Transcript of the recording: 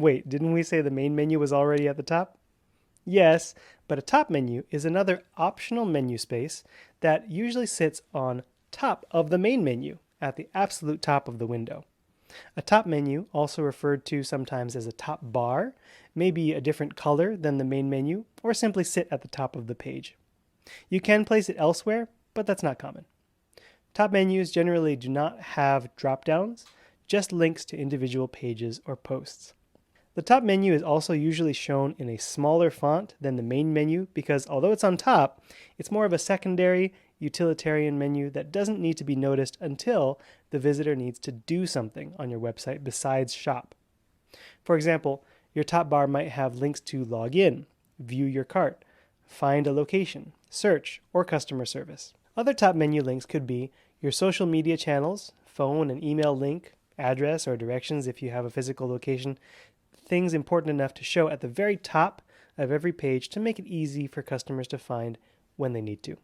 Wait, didn't we say the main menu was already at the top? Yes, but a top menu is another optional menu space that usually sits on top of the main menu at the absolute top of the window. A top menu, also referred to sometimes as a top bar, may be a different color than the main menu or simply sit at the top of the page. You can place it elsewhere, but that's not common. Top menus generally do not have drop-downs, just links to individual pages or posts. The top menu is also usually shown in a smaller font than the main menu because although it's on top, it's more of a secondary, utilitarian menu that doesn't need to be noticed until the visitor needs to do something on your website besides shop. For example, your top bar might have links to log in, view your cart, find a location, search, or customer service. Other top menu links could be your social media channels, phone and email link, address or directions if you have a physical location, things important enough to show at the very top of every page to make it easy for customers to find when they need to.